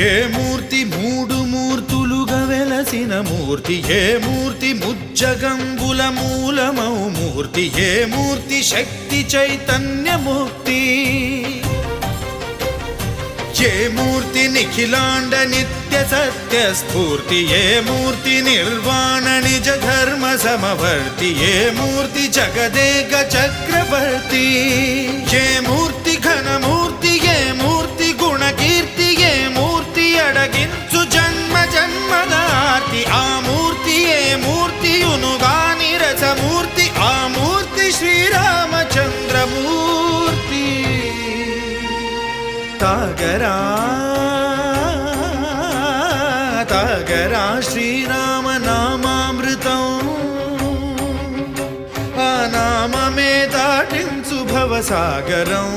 ఏ మూర్తి మూడు మూర్తులుగా వెలసిన మూర్తి, ఏ మూర్తి ముజ్జగంబుల మూలమౌ మూర్తి, ఏ మూర్తి శక్తి చైతన్యముక్తి, ఏ మూర్తి నిఖిలాండ నిత్య సత్య స్ఫూర్తి, ఏ మూర్తి నిర్వాణ నిజ ధర్మ సమవర్తి, ఏ మూర్తి జగదేక చక్రవర్తి, ఏ మూర్తి ఘనమూర్తి, ఏ మూర్తి గుణకీర్తి, ఏ మూర్తి అడగించు జన్మ జన్మదార్తి, ఆ మూర్తి ఏ మూర్తి యునుగాని రసమూర్తి, ఆ మూర్తి శ్రీరామచంద్రమూర్తి. తాగరా తాగరా శ్రీరామ నామామృతం, ఆ నామమే దాటించు భవసాగరం.